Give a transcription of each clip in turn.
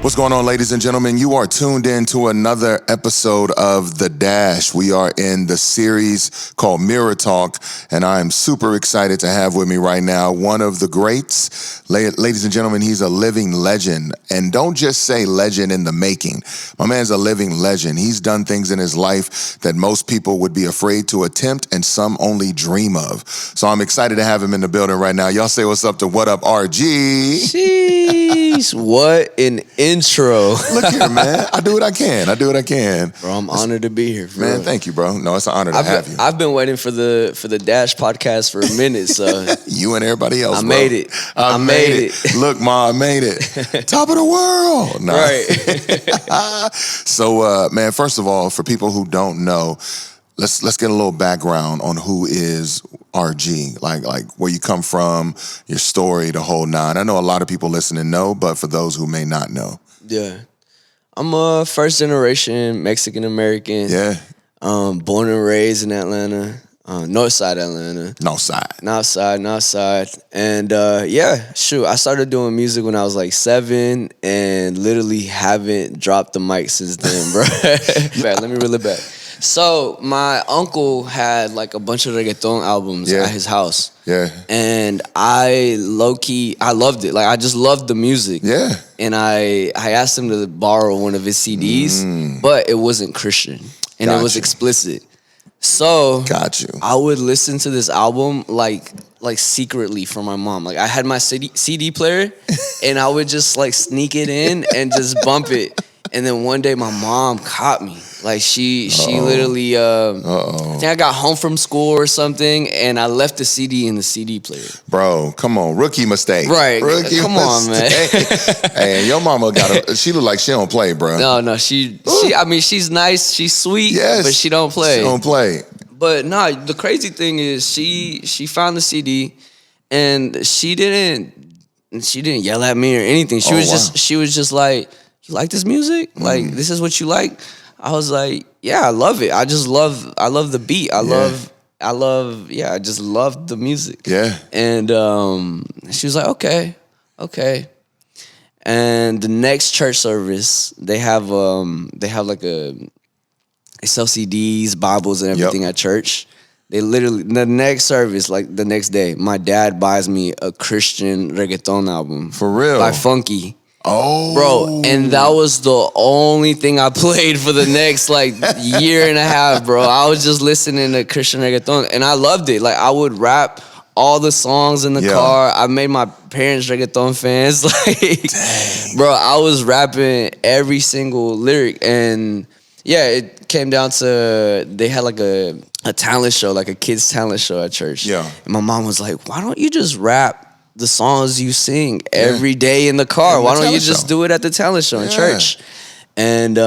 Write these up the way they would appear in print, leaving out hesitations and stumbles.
What's going on, ladies and gentlemen? You are tuned in to another episode of The Dash. We are in the series called Mirror Talk, and I am super excited to have with me right now one of the greats. Ladies and gentlemen, he's a living legend. And don't just say legend in the making. My man's a living legend. He's done things in his life that most people would be afraid to attempt and some only dream of. So I'm excited to have him in the building right now. Y'all say what's up to WHATUPRG. Jeez, what an intro. Look here, man. I do what I can. Bro, I'm honored to be here. Man, thank you, bro. No, it's an honor to have you. I've been waiting for the Dash podcast for a minute, so you and everybody else, I made it. I made it. Look, Ma, I made it. Top of the world. No. Right. So, man, first of all, for people who don't know, let's get a little background on who is RG, like where you come from, your story, the whole nine. I know a lot of people listening know, but for those who may not know. Yeah. I'm a first generation Mexican American. Yeah. Born and raised in Atlanta. North side Atlanta. North side. And I started doing music when I was like 7 and literally haven't dropped the mic since then, bro. Let me reel it back. So my uncle had like a bunch of reggaeton albums at his house. Yeah. And I loved it. Like I just loved the music. Yeah. And I asked him to borrow one of his CDs, but it wasn't Christian and it was explicit. So got you. I would listen to this album like secretly from my mom. Like I had my CD player and I would just like sneak it in and just bump it. And then one day my mom caught me. Like she literally, I think I got home from school or something and I left the CD in the CD player. Bro, come on. Rookie mistake. Right. Come on, man. Hey, your mama she look like she don't play, bro. No, she's nice, she's sweet, but she don't play. She don't play. But no, the crazy thing is she found the CD and she didn't yell at me or anything. She was just like, "You like this music? Like this is what you like?" I was like, "Yeah, I love it. I love the beat. I just love the music." Yeah. And she was like, "Okay." And the next church service, they sell CDs, Bibles, and everything at church. They literally, the next service, like the next day, my dad buys me a Christian reggaeton album. For real? By Funky. Oh. Bro, and that was the only thing I played for the next like year and a half, bro. I was just listening to Christian reggaeton and I loved it. Like I would rap all the songs in the car. I made my parents reggaeton fans. Like, bro, I was rapping every single lyric. And yeah, it came down to, they had like a talent show, like a kids talent show at church. Yeah. And my mom was like, "Why don't you just rap the songs you sing every day in the car? Why don't you just do it at the talent show in church?" And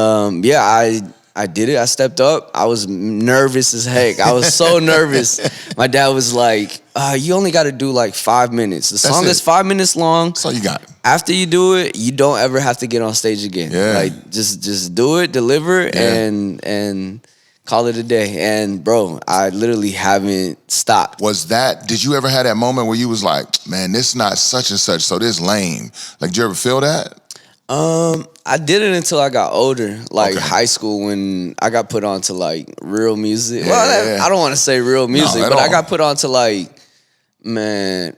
I did it. I stepped up. I was nervous as heck. I was so nervous. My dad was like, "You only got to do like 5 minutes. The song is 5 minutes long. That's all you got. After you do it, you don't ever have to get on stage again. Yeah. Like just do it, deliver, and call it a day." And bro, I literally haven't stopped. Did you ever have that moment where you was like, "Man, this not such and such, so this lame"? Like, did you ever feel that? I didn't until I got older, like high school, when I got put on to like real music. I don't want to say real music, but I got put on to like, man.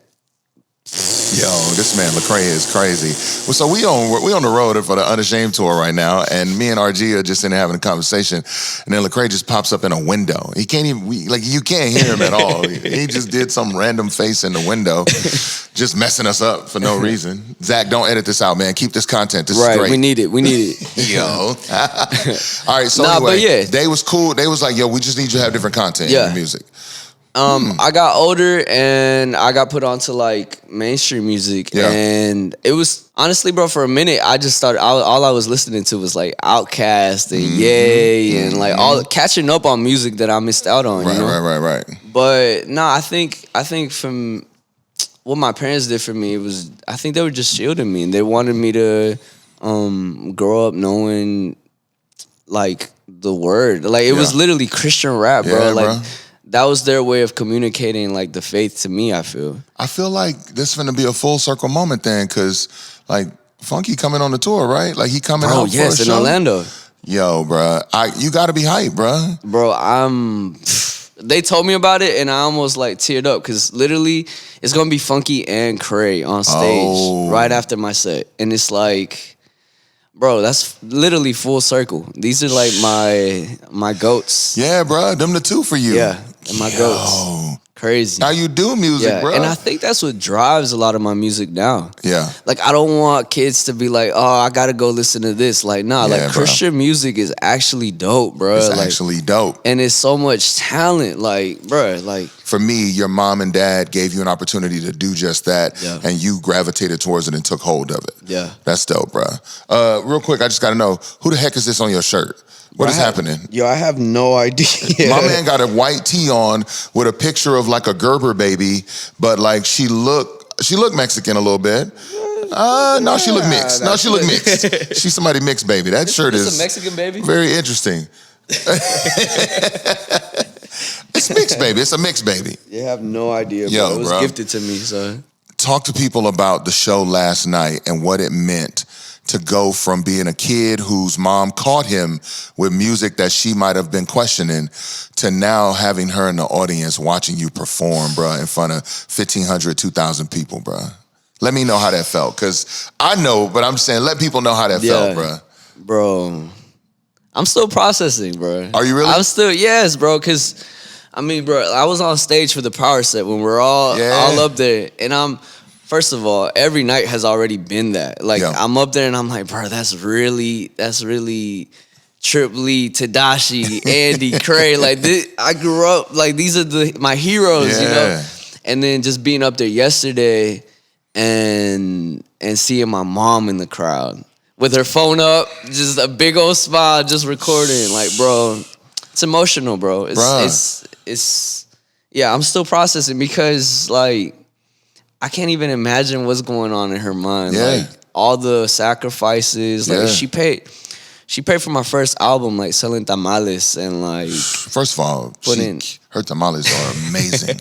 Yo, this man LAcraig is crazy. Well, so we on the road for the Unashamed tour right now, and me and RG are just in there having a conversation, and then LAcraig just pops up in a window. He can't even you can't hear him at all. He just did some random face in the window, just messing us up for no reason. Zach, don't edit this out, man. Keep this content. This is great. We need it. Yo. All right. So anyway, they was cool. They was like, "Yo, we just need you to have different content in your music." I got older and I got put onto like mainstream music, and it was honestly, bro, for a minute I just started. All I was listening to was like Outkast and Ye and like all catching up on music that I missed out on. Right. But no, I think from what my parents did for me, I think they were just shielding me, and they wanted me to grow up knowing like the word. Like it was literally Christian rap, bro. Like. Bro. that was their way of communicating like the faith to me, I feel like this is gonna be a full circle moment then, because like Funky coming on the tour, right? Like he coming out for a in show? Orlando. Yo, bro, you got to be hyped, bro. They told me about it and I almost like teared up because literally it's gonna be Funky and Cray on stage right after my set, and it's like, bro, that's literally full circle. These are like my goats. Yeah, bro, them the two for you. Yeah, and my goats. Crazy. How you do music, bro. And I think that's what drives a lot of my music now. Yeah. Like, I don't want kids to be like, oh, I got to go listen to this. Like, nah, like Christian music is actually dope, bro. It's like, actually dope. And it's so much talent. Like, bro, like. For me, your mom and dad gave you an opportunity to do just that, and you gravitated towards it and took hold of it. Yeah. That's dope, bro. Real quick, I just got to know, who the heck is this on your shirt? What is happening? Yo, I have no idea. My man got a white tee on with a picture of like a Gerber baby, but like she looked Mexican a little bit. No, she looked mixed. No, she looked mixed. She's somebody mixed, baby. That shirt is a Mexican baby. Very interesting. It's mixed, baby. It's a mixed baby. You have no idea, bro. It was gifted to me, so. Talk to people about the show last night and what it meant to go from being a kid whose mom caught him with music that she might have been questioning to now having her in the audience watching you perform, bro, in front of 1,500, 2,000 people, bro. Let me know how that felt, because I know, but I'm saying let people know how that felt, bro. Bro, I'm still processing, bro. Are you really? I'm still, yes, bro, because, I mean, bro, I was on stage for the power set when we're all up there, and first of all, every night has already been that. Like, I'm up there and I'm like, bro, that's really Trip Lee, Tedashii, Andy, Cray. Like, I grew up, like, these are my heroes, you know? And then just being up there yesterday and seeing my mom in the crowd with her phone up, just a big old smile, just recording. Like, bro, it's emotional, bro. It's I'm still processing because, like, I can't even imagine what's going on in her mind. Yeah. Like, all the sacrifices. Like, she paid for my first album, like, selling tamales and, like... First of all, her tamales are amazing.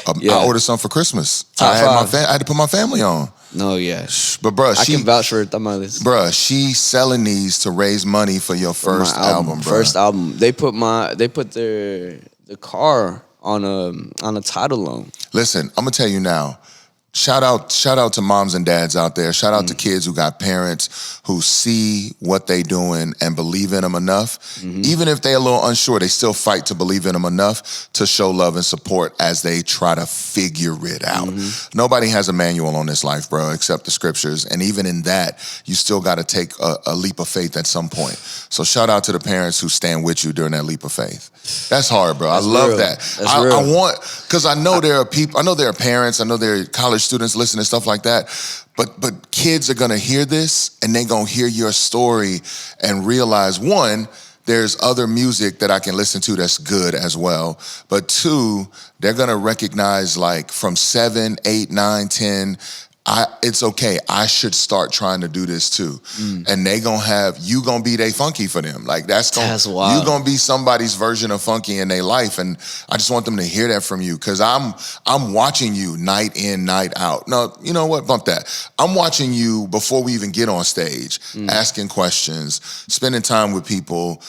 I ordered some for Christmas. I had to put my family on. No, yeah. But, bro, I can vouch for her tamales. Bro, she's selling these to raise money for your first album, bro. First album. They put the car on a title loan. Listen, I'm gonna tell you now. Shout out to moms and dads out there. Shout out to kids who got parents who see what they doing and believe in them enough. Even if they're a little unsure, they still fight to believe in them enough to show love and support as they try to figure it out. Nobody has a manual on this life, bro, except the scriptures. And even in that, you still got to take a leap of faith at some point. So shout out to the parents who stand with you during that leap of faith. That's hard, bro. That's I love real. that. I want, because I know there are people, I know there are parents, I know there are college students listening and stuff like that, but kids are gonna hear this and they're gonna hear your story and realize, one, there's other music that I can listen to that's good as well, but two, they're gonna recognize, like, from 7, 8, 9, 10, it's okay. I should start trying to do this too. And you gonna be they Funky for them. Like, that's wild. You gonna be somebody's version of Funky in their life. And I just want them to hear that from you, because I'm watching you night in, night out. No, you know what? Bump that. I'm watching you before we even get on stage, asking questions, spending time with people,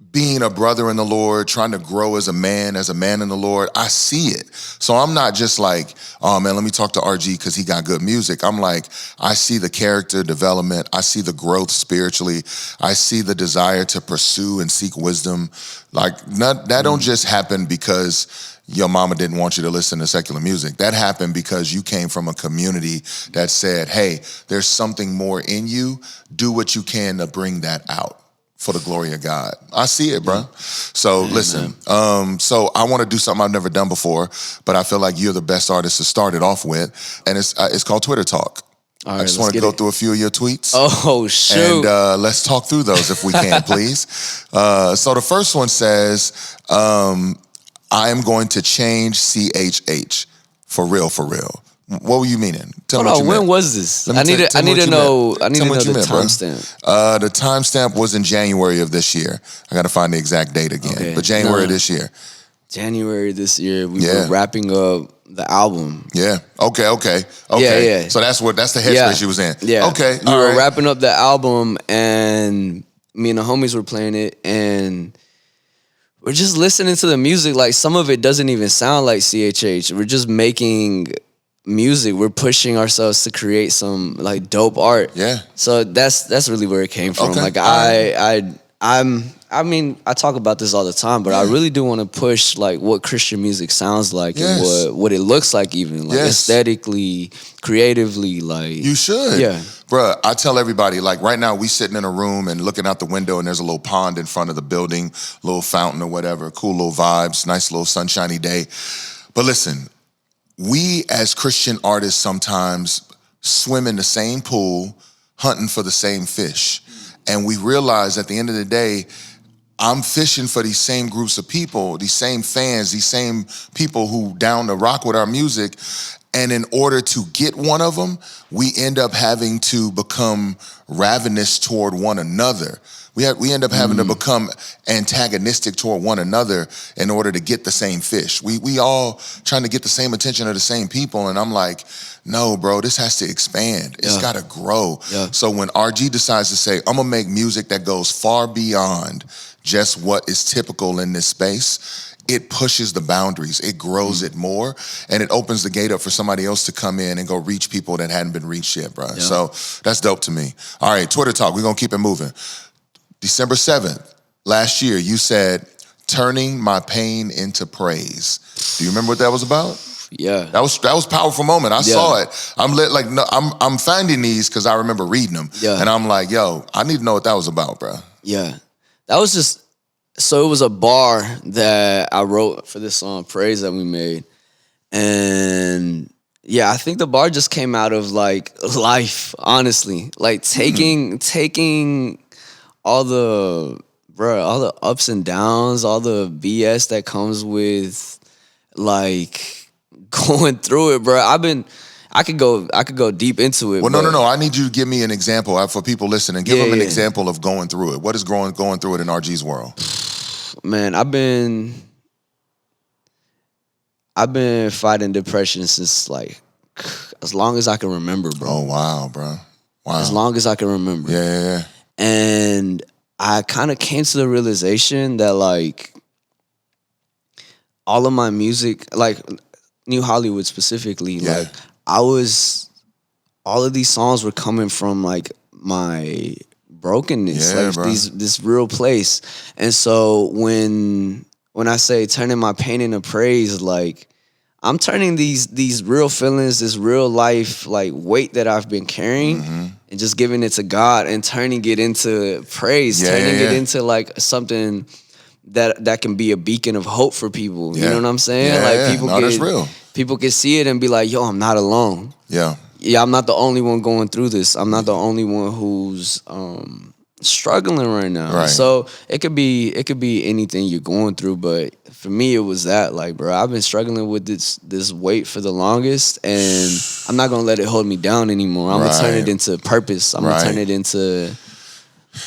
being a brother in the Lord, trying to grow as a man in the Lord. I see it. So I'm not just like, oh man, let me talk to RG because he got good music. I'm like, I see the character development. I see the growth spiritually. I see the desire to pursue and seek wisdom. Like, that don't just happen because your mama didn't want you to listen to secular music. That happened because you came from a community that said, hey, there's something more in you. Do what you can to bring that out for the glory of God. I see it, bro. So listen, so I want to do something I've never done before, but I feel like you're the best artist to start it off with, and it's called Twitter Talk. All right, I just want to go through a few of your tweets. Oh, shoot. And let's talk through those if we can, please. So the first one says, I am going to change CHH. For real, for real. What were you meaning? Tell me what you meant. When was this? I need to know the timestamp. The timestamp was in January of this year. I got to find the exact date again. Okay, but January of this year. January this year, we were wrapping up the album. Yeah. Okay. Yeah. So that's the headspace you was in. Yeah. Okay. We were wrapping up the album, and me and the homies were playing it, and we're just listening to the music. Like, some of it doesn't even sound like CHH. We're just making music. We're pushing ourselves to create some like dope art. Yeah. So that's really where it came from. Okay. Like I mean, I talk about this all the time, but I really do want to push like what Christian music sounds like and what it looks like, even like aesthetically, creatively. Like, you should, yeah, bruh. I tell everybody, like, right now we sitting in a room and looking out the window, and there's a little pond in front of the building, little fountain or whatever, cool little vibes, nice little sunshiny day. But listen, we as Christian artists sometimes swim in the same pool, hunting for the same fish, and we realize at the end of the day, I'm fishing for these same groups of people, these same fans, these same people who down to rock with our music. And in order to get one of them, we end up having to become ravenous toward one another. We end up having to become antagonistic toward one another in order to get the same fish. We all trying to get the same attention of the same people. And I'm like, no, bro, this has to expand. It's got to grow. Yeah. So when RG decides to say, I'm going to make music that goes far beyond just what is typical in this space, it pushes the boundaries, it grows it more, and it opens the gate up for somebody else to come in and go reach people that hadn't been reached yet, bro. Yeah. So that's dope to me. All right, Twitter talk, we're gonna keep it moving. December 7th, last year, you said, turning my pain into praise. Do you remember what that was about? Yeah. That was a powerful moment. I saw it. I'm finding these because I remember reading them. Yeah. And I'm like, yo, I need to know what that was about, bro. Yeah. That was just, so it was a bar that I wrote for this song, Praise, that we made. And yeah, I think the bar just came out of like life, honestly. Like taking all the ups and downs, all the BS that comes with like going through it, bro. I could go deep into it. Well, no. I need you to give me an example for people listening. Give them an example of going through it. What is going through it in RG's world? Man, I've been fighting depression since like as long as I can remember, bro. Oh wow, bro. Wow. As long as I can remember. Yeah. And I kind of came to the realization that like all of my music, like New Hollywood specifically, like all of these songs were coming from like my brokenness, this real place. And so when I say turning my pain into praise, like I'm turning these real feelings, this real life like weight that I've been carrying, and just giving it to God and turning it into praise, turning it into like something that can be a beacon of hope for people. You know what I'm saying? That's real. People can see it and be like, yo, I'm not alone. Yeah, I'm not the only one going through this. I'm not the only one who's struggling right now. Right. So it could be anything you're going through, but for me it was that, like, bro, I've been struggling with this weight for the longest, and I'm not gonna let it hold me down anymore. I'm gonna turn it into purpose. I'm gonna turn it into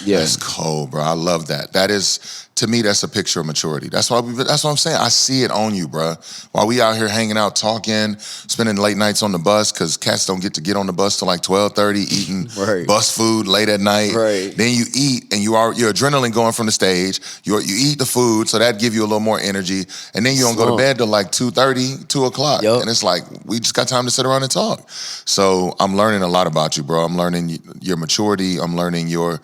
That's cold, bro. I love that. That is, to me, that's a picture of maturity. That's what I'm saying. I see it on you, bro. While we out here hanging out, talking, spending late nights on the bus, because cats don't get on the bus till like 12:30, eating bus food late at night. Right. Then you eat, and your adrenaline going from the stage. You eat the food, so that give you a little more energy, and then you don't go to bed till like 2:30, 2 o'clock, and it's like we just got time to sit around and talk. So I'm learning a lot about you, bro. I'm learning your maturity. I'm learning your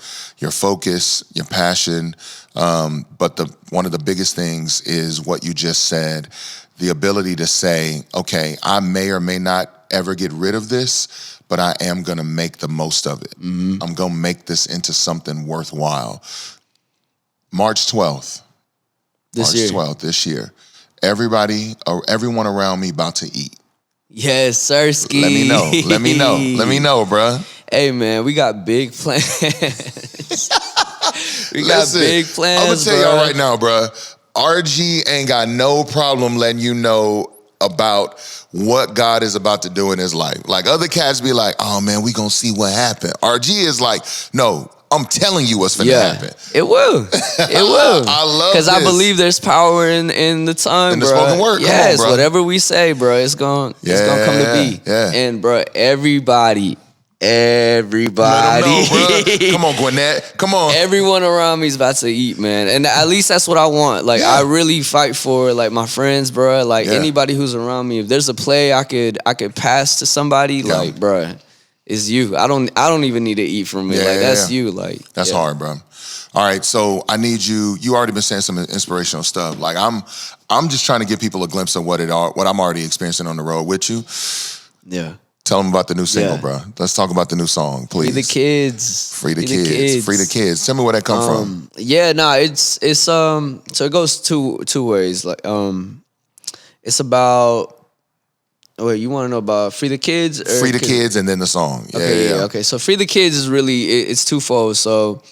focus, your passion. But one of the biggest things is what you just said, the ability to say, okay, I may or may not ever get rid of this, but I am going to make the most of it. Mm-hmm. I'm going to make this into something worthwhile. March 12th. This year. Everyone around me about to eat. Yes, sirski. Let me know, bruh. Hey, man, we got big plans. Listen, big plans, I'm going to tell y'all right now, bruh. RG ain't got no problem letting you know about what God is about to do in his life. Like, other cats be like, oh, man, we going to see what happened. RG is like, no, I'm telling you what's finna happen. It will. It will. I love because I this. believe there's power in the tongue, In the bro. spoken word. Yes, Come on, bro. whatever we say, bro, it's gonna come to be. Yeah. And bro, everybody. Let them know, bro. Come on, Gwinnett. Come on. Everyone around me is about to eat, man. And at least that's what I want. Like, I really fight for, like, my friends, bro. Like, anybody who's around me. If there's a play I could pass to somebody, like, bro, it's you. I don't even need to eat from it. Like, that's you. Like, that's hard, bro. All right, so I need you. You already been saying some inspirational stuff. Like, I'm just trying to give people a glimpse of what I'm already experiencing on the road with you. Yeah. Tell them about the new single, bro. Let's talk about the new song, please. Free the kids. Free the kids. Free the kids. Tell me where that come from. Yeah, no, it's so it goes two ways. Like it's about wait, you want to know about Free the Kids? Or Free the kids and then the song. Okay. So Free the Kids is really it's twofold. So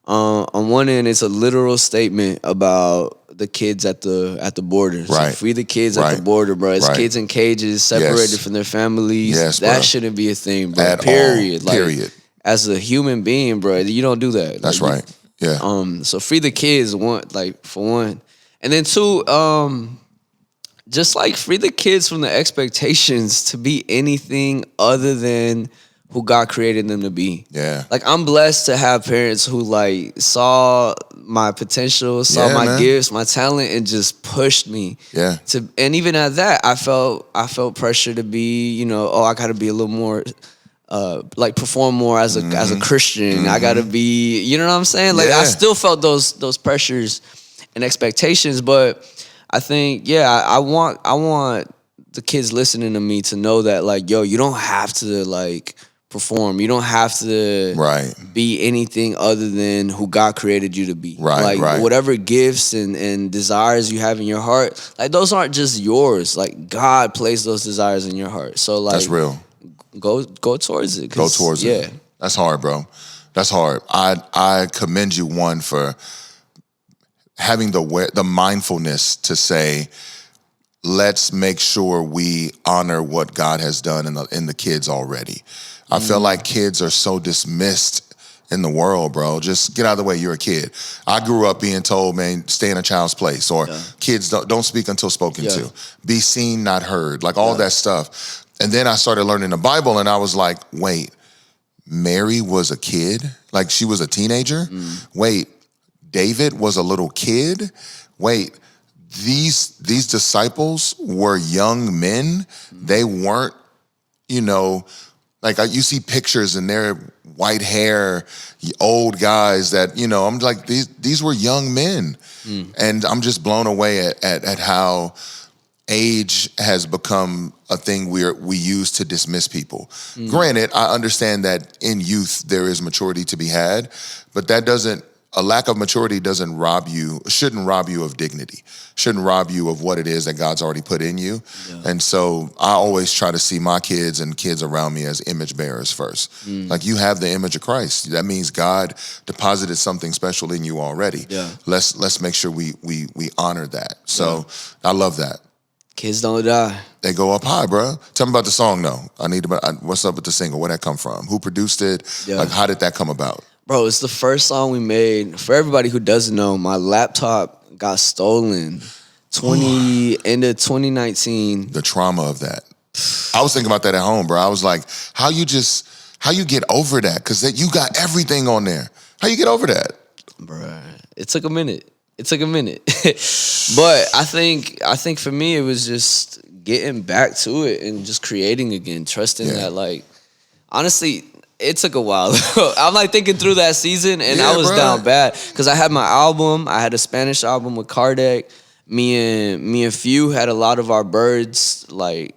on one end, it's a literal statement about the kids at the border. Right. So free the kids at the border, bro. It's kids in cages, separated from their families. Yes, that bro. shouldn't be a thing, bro. At Period. all. Period. As a human being, bro, you don't do that. That's right. Yeah. So free the kids, for one. And then two, just like free the kids from the expectations to be anything other than who God created them to be. Yeah. Like, I'm blessed to have parents who, like, saw my potential, saw my gifts, my talent, and just pushed me. Yeah. And even at that, I felt pressure to be, I gotta be a little more like perform more as a Christian. I gotta be, you know what I'm saying? Like, I still felt those pressures and expectations, but I think, I want the kids listening to me to know that, like, yo, you don't have to, like, perform. You don't have to be anything other than who God created you to be. Like, whatever gifts and desires you have in your heart, like, those aren't just yours. Like, God placed those desires in your heart. So, like, that's real. Go towards it. Go towards it. That's hard, bro. That's hard. I commend you, one, for having the mindfulness to say, let's make sure we honor what God has done in the kids already. I feel like kids are so dismissed in the world, bro. Just get out of the way. You're a kid. I grew up being told, man, stay in a child's place, or kids don't speak until spoken to. Be seen, not heard. Like, all that stuff. And then I started learning the Bible, and I was like, wait, Mary was a kid? Like, she was a teenager? Wait, David was a little kid? Wait, these disciples were young men? They weren't, like, you see pictures and they're white hair, old guys that, I'm like, these were young men. And I'm just blown away at how age has become a thing we use to dismiss people. Granted, I understand that in youth there is maturity to be had, but a lack of maturity shouldn't rob you of dignity, shouldn't rob you of what it is that God's already put in you. And so I always try to see my kids and kids around me as image bearers first. Like, you have the image of Christ. That means God deposited something special in you already. Let's make sure we honor that. So I love that. Kids don't die. They go up high, bro. Tell me about the song, though. What's up with the single? Where'd that come from? Who produced it? Like, how did that come about? Bro, it's the first song we made. For everybody who doesn't know, my laptop got stolen end of 2019. The trauma of that. I was thinking about that at home, bro. I was like, how you get over that? Because you got everything on there. How you get over that? Bro, it took a minute. But I think for me, it was just getting back to it and just creating again, trusting that, like, honestly, it took a while. I'm, like, thinking through that season, and I was down bad because I had my album. I had a Spanish album with Kardec. Me and Few had a lot of our Birds like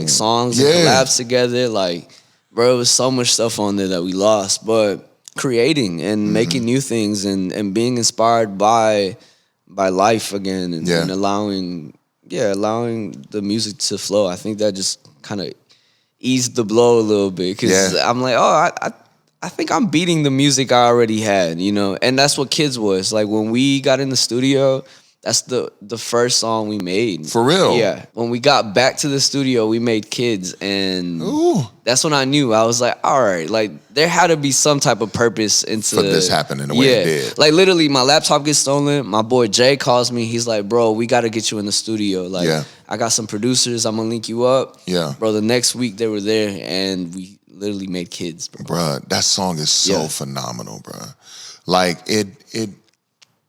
songs and collabs together. Like, bro, it was so much stuff on there that we lost. But creating and making new things and being inspired by life again and allowing the music to flow. I think that just kind of eased the blow a little bit because I'm like, I think I'm beating the music I already had, and that's what Kids was. Like, when we got in the studio, That's the first song we made. For real? Yeah. When we got back to the studio, we made Kids, and that's when I knew. I was like, all right, like there had to be some type of purpose into for this happening the way it did. Like literally, my laptop gets stolen. My boy Jay calls me. He's like, bro, we got to get you in the studio. Like, I got some producers. I'm gonna link you up. Yeah, bro. The next week they were there, and we literally made Kids, bro. Bruh, that song is so phenomenal, bruh. Like it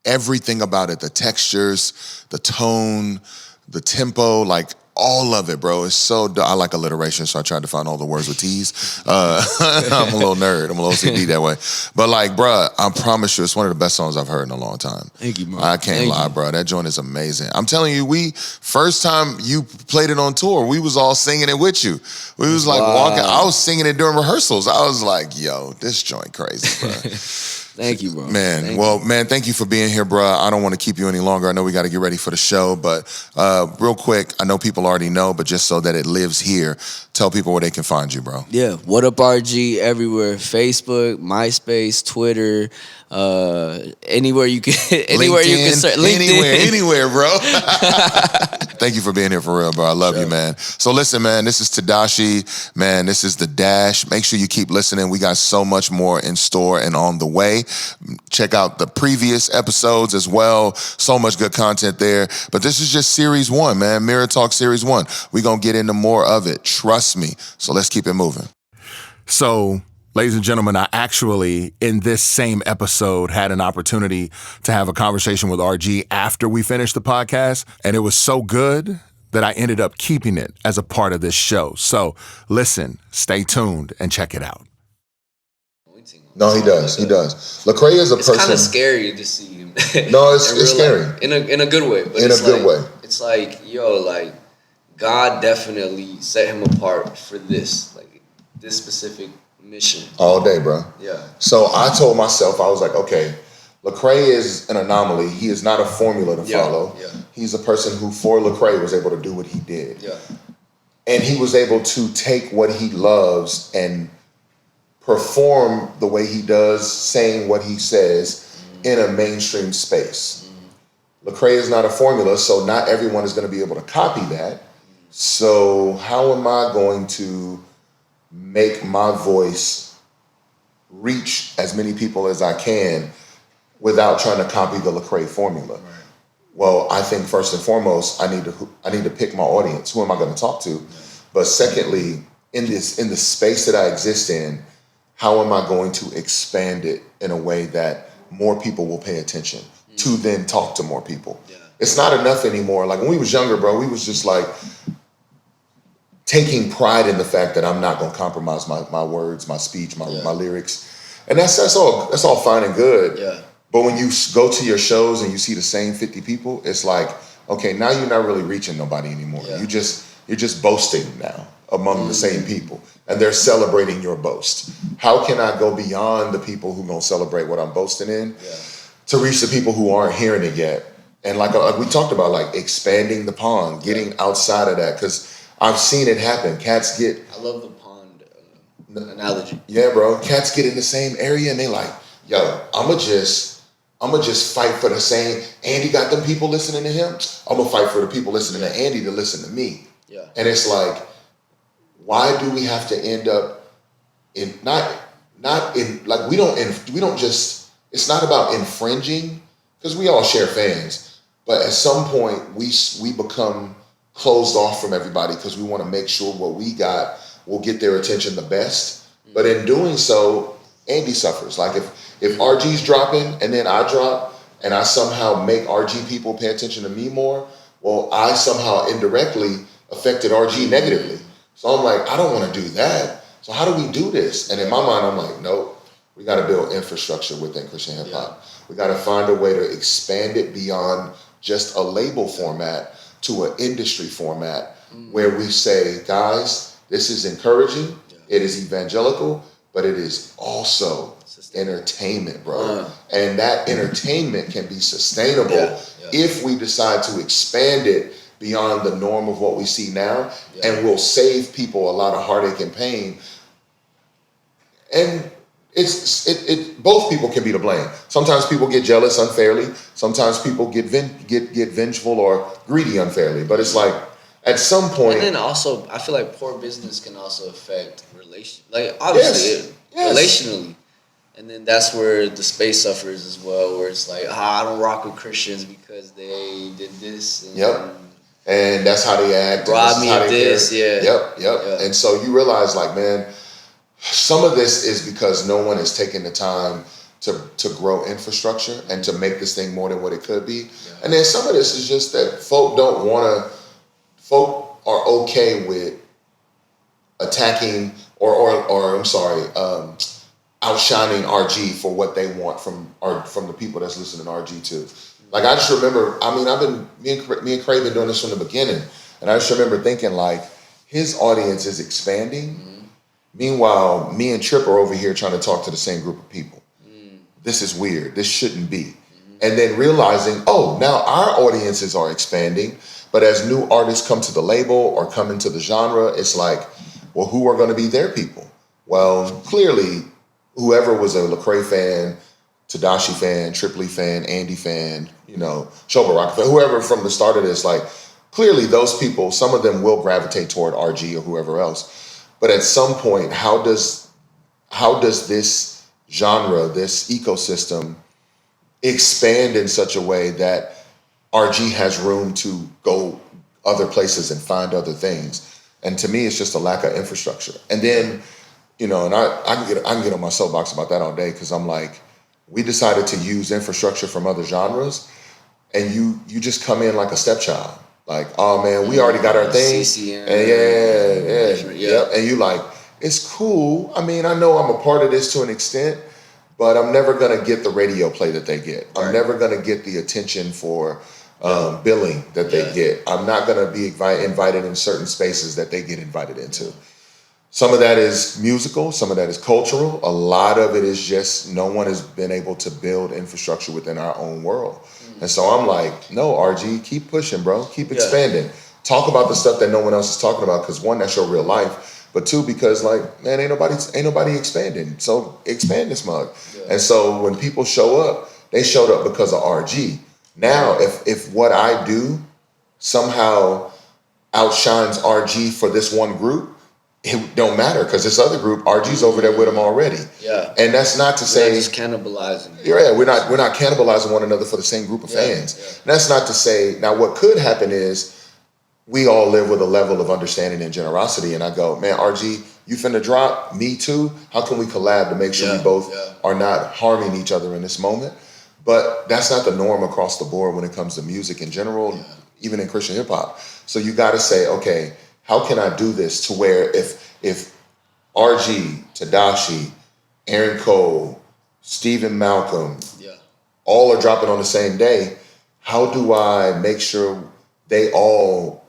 everything about it, the textures, the tone, the tempo, like all of it, bro. It's so, I like alliteration, so I tried to find all the words with T's. I'm a little nerd. I'm a little OCD that way. But like, bruh, I promise you, it's one of the best songs I've heard in a long time. Thank you, bro. I can't lie, bro. That joint is amazing. I'm telling you, first time you played it on tour, we was all singing it with you. We was like walking, I was singing it during rehearsals. I was like, yo, this joint crazy, bro. Thank you, bro. Man, thank you for being here, bro. I don't want to keep you any longer. I know we got to get ready for the show, but real quick, I know people already know, but just so that it lives here, tell people where they can find you, bro. Yeah, WHATUPRG everywhere. Facebook, MySpace, Twitter, anywhere you can, anywhere LinkedIn, you can search. LinkedIn. Anywhere, bro. Thank you for being here for real, bro. I love you, man. So listen, man, this is Tedashii. Man, this is The Dash. Make sure you keep listening. We got so much more in store and on the way. Check out the previous episodes as well. So much good content there. But this is just series 1, man. Mirror Talk series 1. We're going to get into more of it. Trust me. So let's keep it moving. So, ladies and gentlemen, I actually, in this same episode, had an opportunity to have a conversation with RG after we finished the podcast. And it was so good that I ended up keeping it as a part of this show. So listen, stay tuned, and check it out. No, he does. He does. LAcraig is a person. It's kind of scary to see him. No, it's scary. In a good way. But in a good way. It's like, yo, like, God definitely set him apart for this specific mission. All day, bro. Yeah. So I told myself, I was like, okay, LAcraig is an anomaly. He is not a formula to follow. Yeah. He's a person who, for LAcraig, was able to do what he did. Yeah. And he was able to take what he loves and perform the way he does, saying what he says in a mainstream space. LAcraig is not a formula, so not everyone is going to be able to copy that. So how am I going to make my voice reach as many people as I can without trying to copy the LAcraig formula? Right. Well, I think first and foremost, I need to pick my audience. Who am I going to talk to? Yeah. But secondly, in the space that I exist in, how am I going to expand it in a way that more people will pay attention to then talk to more people? Yeah. It's not enough anymore. Like when we was younger, bro, we was just like taking pride in the fact that I'm not going to compromise my words, my speech, my lyrics. And that's all fine and good. Yeah. But when you go to your shows and you see the same 50 people, it's like, okay, now you're not really reaching nobody anymore. Yeah. You're just boasting now among the same people, and they're celebrating your boast. How can I go beyond the people who gonna celebrate what I'm boasting in to reach the people who aren't hearing it yet? And like we talked about, like expanding the pond, getting outside of that, because I've seen it happen. Cats get. I love the pond analogy. Yeah, bro. Cats get in the same area and they like, yo, I'ma just fight for the same. Andy got them people listening to him. I'm gonna fight for the people listening to Andy to listen to me. Yeah. And it's like, why do we have to end up in not in like we don't just, it's not about infringing, because we all share fans, but at some point we become closed off from everybody because we want to make sure what we got will get their attention the best. But in doing so, Andy suffers. Like if RG's dropping and then I drop and I somehow make RG people pay attention to me more, well, I somehow indirectly affected RG negatively. So I'm like, I don't want to do that. So how do we do this? And in my mind, I'm like, nope, we got to build infrastructure within Christian hip hop. Yeah. We got to find a way to expand it beyond just a label format to an industry format where we say, guys, this is encouraging. Yeah. It is evangelical, but it is also entertainment, bro. And that entertainment can be sustainable if we decide to expand it beyond the norm of what we see now, and will save people a lot of heartache and pain. And both people can be to blame. Sometimes people get jealous unfairly. Sometimes people get vengeful or greedy unfairly. But it's like at some point, and then also I feel like poor business can also affect like obviously relationally, and then that's where the space suffers as well. Where it's like I don't rock with Christians because they did this. And that's how they act. Rob me of this. Yep. And so you realize, like, man, some of this is because no one is taking the time to grow infrastructure and to make this thing more than what it could be. Yeah. And then some of this is just that folk are okay with attacking or outshining RG for what they want from the people that's listening to RG too. Like I just remember, me and Craig been doing this from the beginning, and I just remember thinking like his audience is expanding. Mm-hmm. Meanwhile, me and Trip are over here trying to talk to the same group of people. This is weird. This shouldn't be. Mm-hmm. And then realizing, now our audiences are expanding, but as new artists come to the label or come into the genre, it's like, well, who are going to be their people? Well, clearly, whoever was a LAcraig fan, Tedashii fan, Tripoli fan, Andy fan, Shoba Rock fan, whoever from the start of this, like clearly those people, some of them will gravitate toward RG or whoever else. But at some point, how does this genre, this ecosystem expand in such a way that RG has room to go other places and find other things? And to me, it's just a lack of infrastructure. And then, and I can get on my soapbox about that all day because I'm like, we decided to use infrastructure from other genres, and you just come in like a stepchild. Like, oh man, we already got our thing. CCM, and and you like, it's cool. I mean, I know I'm a part of this to an extent, but I'm never gonna get the radio play that they get. Right. I'm never gonna get the attention for billing that they get. I'm not gonna be invited in certain spaces that they get invited into. Some of that is musical, some of that is cultural. A lot of it is just no one has been able to build infrastructure within our own world. And so I'm like, no, RG, keep pushing, bro. Keep expanding. Talk about the stuff that no one else is talking about, because one, that's your real life. But two, because like, man, ain't nobody expanding. So expand this mug. Yeah. And so when people show up, they showed up because of RG. Now, if what I do somehow outshines RG for this one group, it don't matter because this other group, RG's over there with them already. Yeah. And that's not to say just cannibalizing. Yeah, we're not cannibalizing one another for the same group of fans. Yeah. That's not to say now what could happen is we all live with a level of understanding and generosity, and I go, man, RG, you finna drop, me too. How can we collab to make sure we both are not harming each other in this moment? But that's not the norm across the board when it comes to music in general, even in Christian hip hop. So you got to say, okay, how can I do this to where if RG, Tedashii, Aaron Cole, Stephen Malcolm, all are dropping on the same day, how do I make sure they all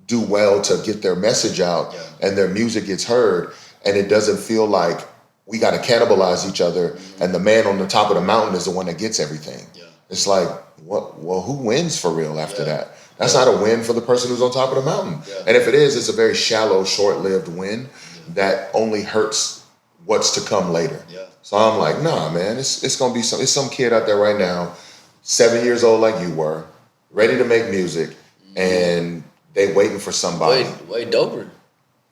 do well to get their message out and their music gets heard, and it doesn't feel like we got to cannibalize each other and the man on the top of the mountain is the one that gets everything. Yeah. It's like, what? Well, who wins for real after that? That's not a win for the person who's on top of the mountain. Yeah. And if it is, it's a very shallow, short-lived win that only hurts what's to come later. Yeah. So I'm like, nah, man, it's gonna be some kid out there right now, 7 years old like you were, ready to make music, and they waiting for somebody. Way doper.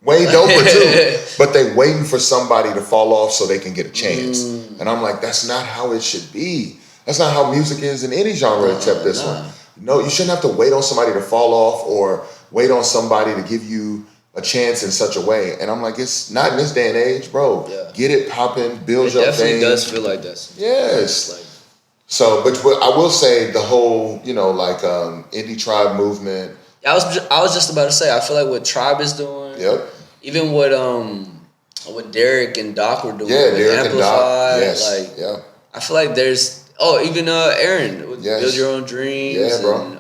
Way doper too. But they waiting for somebody to fall off so they can get a chance. And I'm like, that's not how it should be. That's not how music is in any genre except this one. No, you shouldn't have to wait on somebody to fall off or wait on somebody to give you a chance in such a way. And I'm like, it's not in this day and age, bro. Yeah. Get it popping, build your thing. It definitely does feel like this. Yes. So, but I will say the whole, indie tribe movement. I was just about to say, I feel like what Tribe is doing. Yep. Even what Derek and Doc were doing. Yeah, Derek Amplify, and Doc. Yes. I feel like there's even Aaron with Build Your Own Dreams. Yeah, bro.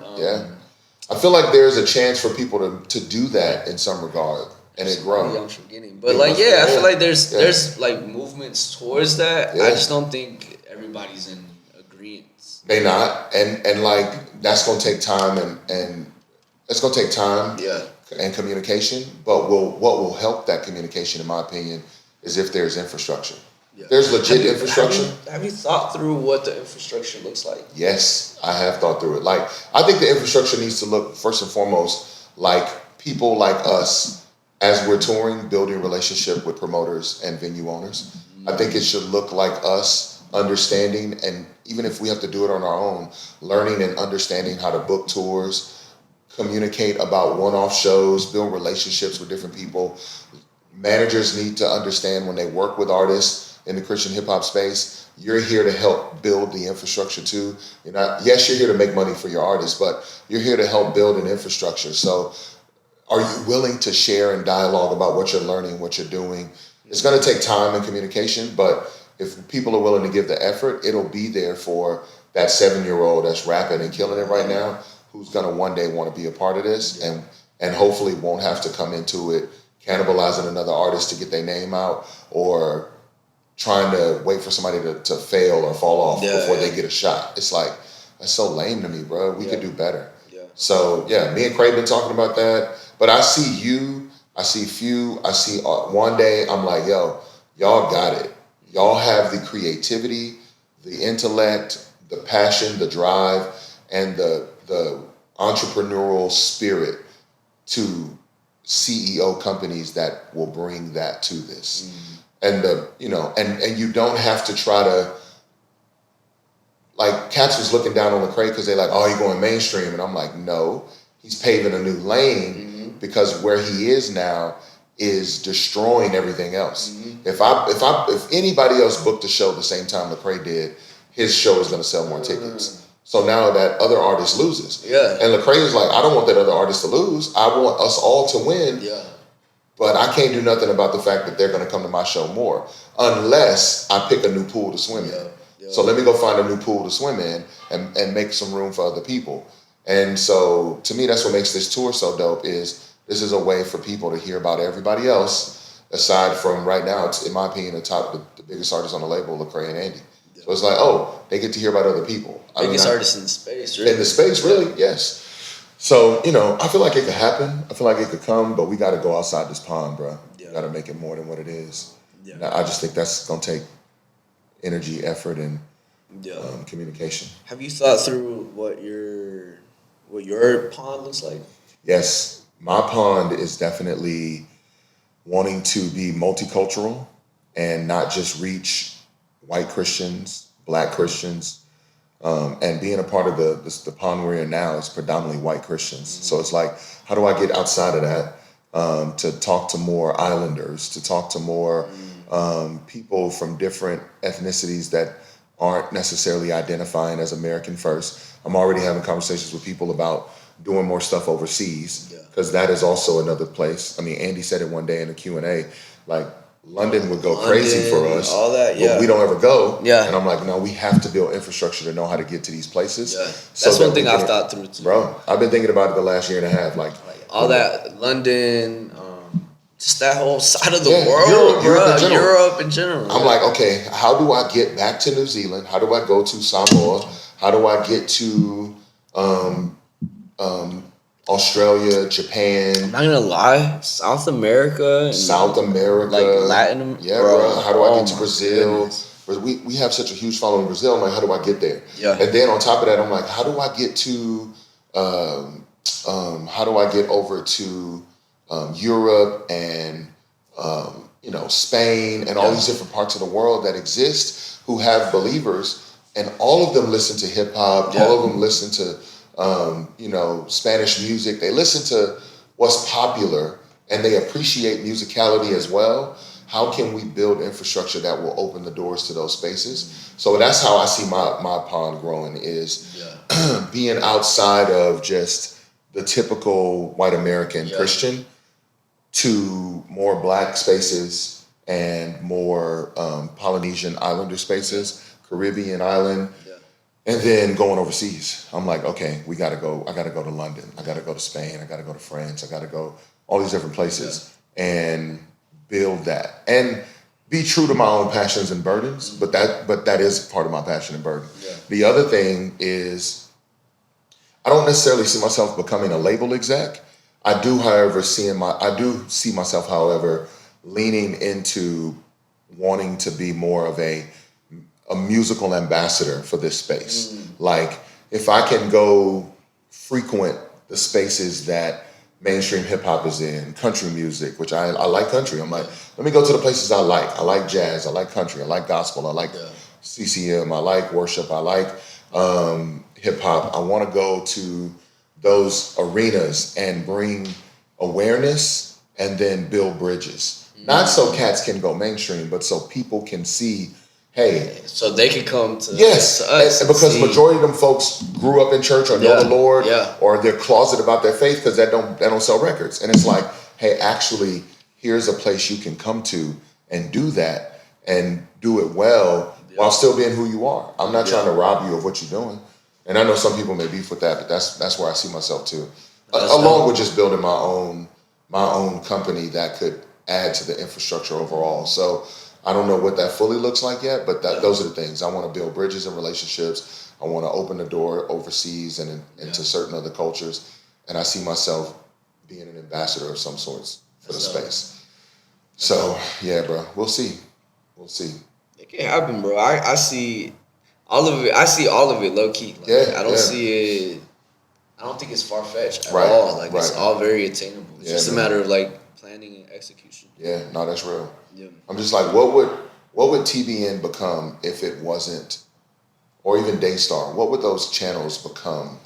I feel like there's a chance for people to do that in some regard, and it grows. I'm forgetting, but I feel like there's like movements towards that. Yeah. I just don't think everybody's in agreement. They not, and like that's gonna take time, and it's gonna take time. Yeah. And communication, but what will help that communication, in my opinion, is if there's infrastructure. Yeah. There's legit infrastructure. Have you thought through what the infrastructure looks like? Yes, I have thought through it. Like, I think the infrastructure needs to look first and foremost like people like us as we're touring, building relationship with promoters and venue owners. I think it should look like us understanding, and even if we have to do it on our own, learning and understanding how to book tours, communicate about one-off shows, build relationships with different people. Managers need to understand when they work with artists in the Christian hip hop space, you're here to help build the infrastructure too. You're not, yes, you're here to make money for your artists, but you're here to help build an infrastructure. So are you willing to share and dialogue about what you're learning, what you're doing? It's going to take time and communication, but if people are willing to give the effort, it'll be there for that 7-year-old that's rapping and killing it right now, who's going to one day want to be a part of this, and hopefully won't have to come into it cannibalizing another artist to get their name out, or trying to wait for somebody to fail or fall off before they get a shot. It's like, that's so lame to me, bro. We could do better. Yeah. So yeah, me and Craig been talking about that. But I see you, I see Few, I see one day, I'm like, yo, y'all got it. Y'all have the creativity, the intellect, the passion, the drive, and the entrepreneurial spirit to CEO companies that will bring that to this. And and you don't have to try to, like, Cats was looking down on LAcraig because they're like, oh, you're going mainstream. And I'm like, no, he's paving a new lane because where he is now is destroying everything else. If anybody else booked a show the same time LAcraig did, his show is going to sell more tickets. So now that other artist loses. Yeah. And LAcraig is like, I don't want that other artist to lose. I want us all to win. Yeah. But I can't do nothing about the fact that they're going to come to my show more unless I pick a new pool to swim in. Yeah. So let me go find a new pool to swim in and make some room for other people. And so to me, that's what makes this tour so dope is this is a way for people to hear about everybody else aside from right now, it's, in my opinion, the biggest artists on the label, LAcraig and Andy. Yeah. So it's like, oh, they get to hear about other people. Biggest artists in the space, really. In the space, really, yes. So, I feel like it could happen. I feel like it could come, but we got to go outside this pond, bro. Yeah. We got to make it more than what it is. Yeah. I just think that's going to take energy, effort, and communication. Have you thought through what your pond looks like? Yes. My pond is definitely wanting to be multicultural and not just reach white Christians, black Christians, and being a part of the pond we're in now is predominantly white Christians. So it's like, how do I get outside of that to talk to more islanders, to talk to more people from different ethnicities that aren't necessarily identifying as American first. I'm already having conversations with people about doing more stuff overseas because that is also another place. I mean, Andy said it one day in the Q&A, like, London would go crazy for us. All that, but we don't ever go. Yeah. And I'm like, no, we have to build infrastructure to know how to get to these places. Yeah. That's one thing I've thought through too. Bro, I've been thinking about it the last year and a half. Like all that, London, just that whole side of the world, Europe in general. I'm like, okay, how do I get back to New Zealand? How do I go to Samoa? How do I get to Australia, Japan? I'm not gonna lie, South America, like Latin. Yeah, bro. How do I get to Brazil? We have such a huge following in Brazil. I'm like, how do I get there? Yeah. And then on top of that, I'm like, how do I get to? How do I get over to Europe and Spain and all these different parts of the world that exist who have believers, and all of them listen to hip hop. All of them listen to Spanish music. They listen to what's popular and they appreciate musicality as well. How can we build infrastructure that will open the doors to those spaces? So that's how I see my pond growing is being outside of just the typical white American Christian to more black spaces and more Polynesian islander spaces, Caribbean island. And then going overseas, I'm like, okay, I gotta go to London. I gotta go to Spain. I gotta go to France. I gotta go all these different places and build that and be true to my own passions and burdens. But that is part of my passion and burden. Yeah. The other thing is, I don't necessarily see myself becoming a label exec. I do, however, see myself, however, leaning into wanting to be more of a musical ambassador for this space. Like, if I can go frequent the spaces that mainstream hip hop is in, country music, which I like country. I'm like, let me go to the places I like. I like jazz, I like country, I like gospel, I like CCM, I like worship, I like hip hop. I want to go to those arenas and bring awareness and then build bridges. Not so cats can go mainstream, but so people can see, hey. So they can come to, yes, to us. and because majority of them folks grew up in church or know the Lord, or they're closeted about their faith because they don't sell records. And it's like, hey, actually, here's a place you can come to and do that and do it well while still being who you are. I'm not trying to rob you of what you're doing. And I know some people may beef with that, but that's where I see myself too. Along with just building my own company that could add to the infrastructure overall. So I don't know what that fully looks like yet, but those are the things. I want to build bridges and relationships. I want to open the door overseas and into certain other cultures. And I see myself being an ambassador of some sorts for the space. So yeah, bro, we'll see. We'll see. It can happen, bro. I see all of it. I see all of it low key. Like, I don't see it. I don't think it's far fetched at all. Like it's all very attainable. It's just a matter of like planning and execution. Yeah, no, that's real. Yeah. I'm just like, what would TBN become if it wasn't, or even Daystar? What would those channels become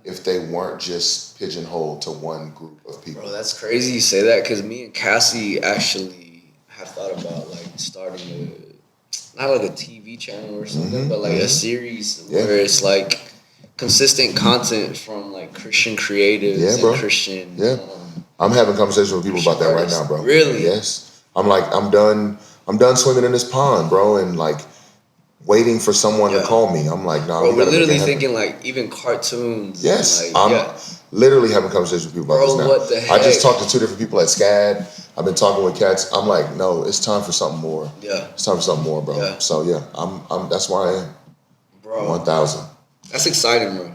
if they weren't just pigeonholed to one group of people? Bro, that's crazy you say that, because me and Cassie actually have thought about like starting not like a TV channel or something, but like a series where it's like consistent content from like Christian creatives and Christian. Yeah, I'm having conversations with people about that right now, bro. Really? Yes. I'm like, I'm done swimming in this pond, bro, and like waiting for someone to call me. I'm like, nah, bro, we're literally thinking like even cartoons. Yes. Like, I'm literally having conversations with people about this now. What the heck? I just talked to 2 different people at SCAD. I've been talking with cats. I'm like, no, it's time for something more. Yeah. It's time for something more, bro. Yeah. So yeah, I'm that's where I am. Bro. 1,000. That's exciting, bro.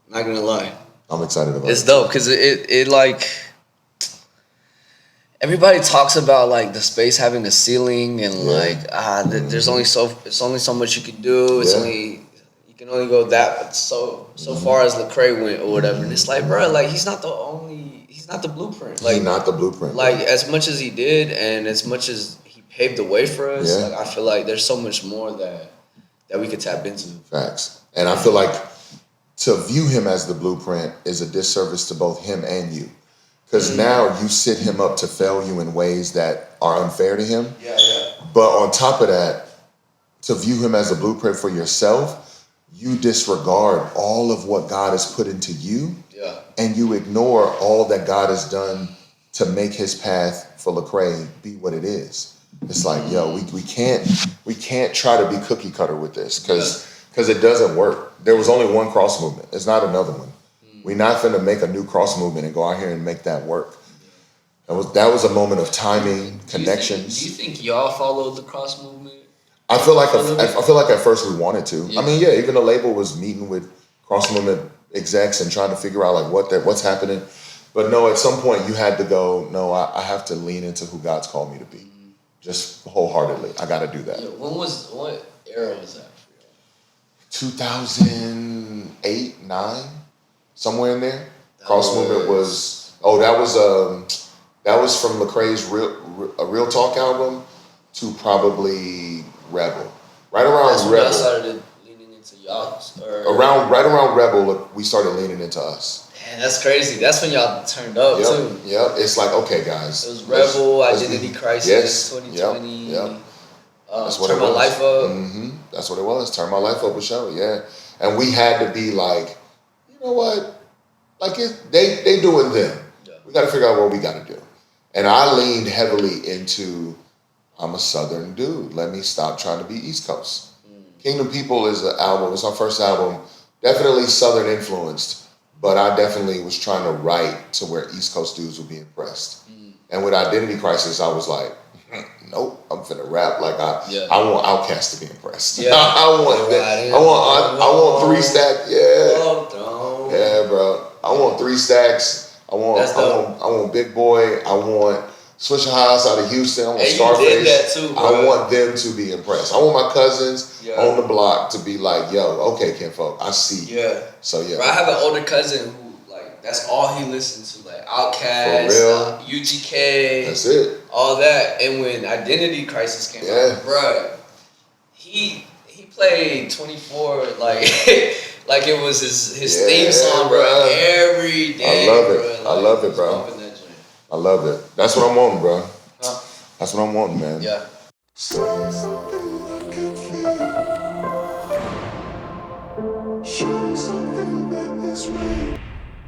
Not gonna lie. I'm excited about it. It's dope because it like, everybody talks about like the space having a ceiling and like there's only so much you can do. It's only, you can only go that so far as LAcraig went or whatever. And it's like, bro, like he's not the blueprint. Like, he's not the blueprint. Like, as much as he did and as much as he paved the way for us, like I feel like there's so much more that we could tap into. Facts. And I feel like to view him as the blueprint is a disservice to both him and you. Because now you set him up to fail you in ways that are unfair to him. Yeah. But on top of that, to view him as a blueprint for yourself, you disregard all of what God has put into you. Yeah. And you ignore all that God has done to make his path for LAcraig be what it is. It's like, yo, we can't try to be cookie cutter with this because it doesn't work. There was only one cross movement. It's not another one. We're not finna make a new cross movement and go out here and make that work. That was a moment of timing, connections. Do you think y'all followed the cross movement? I feel like at first we wanted to. Yeah. I mean, even the label was meeting with cross movement execs and trying to figure out like what's happening. But no, at some point you had to go, no, I have to lean into who God's called me to be. Just wholeheartedly. I got to do that. Yeah, what era was that for you? 2008, 9, somewhere in there. Cross movement was that was from LAcraig's Real Talk album to probably Rebel. Right around That's Rebel. When I started leaning into y'all. Right around Rebel, we started leaning into us. Man, that's crazy. That's when y'all turned up too. Yep. It's like, okay, guys. It was Rebel, Identity Crisis, 2020. Yep. That's what Turn My Life Up. Mm-hmm. That's what it was. Turn My Life Up with show. Yeah. And we had to be like, you know what? Like they doing them. Yeah. We got to figure out what we got to do. And I leaned heavily into, I'm a Southern dude. Let me stop trying to be East Coast. Kingdom People is an album. It's our first album. Definitely Southern influenced, but I definitely was trying to write to where East Coast dudes would be impressed. And with Identity Crisis, I was like, nope, I'm finna rap like I want Outkast to be impressed. Yeah. I want that. I want 3 stacks. Yeah, bro. I want 3 stacks. I want Big Boy. I want Swisher House out of Houston. I want And you Scarface. did that too, bro. I want them to be impressed. I want my cousins Yeah. on the block to be like, yo, okay, Kinfolk, I see you. Yeah. So yeah. Bro, I have an older cousin who, like, that's all he listens to, like Outkast, For real? UGK. That's it. All that. And when Identity Crisis came Yeah. out, bro, he played 24 like like it was his theme song, bro, every day. I love it. Bro. Like, I love it, bro. Bumping that joint. I love it. That's what I'm wanting, bro. Huh? That's what I'm wanting, man. Yeah. Say something I can feel. Show something that is real.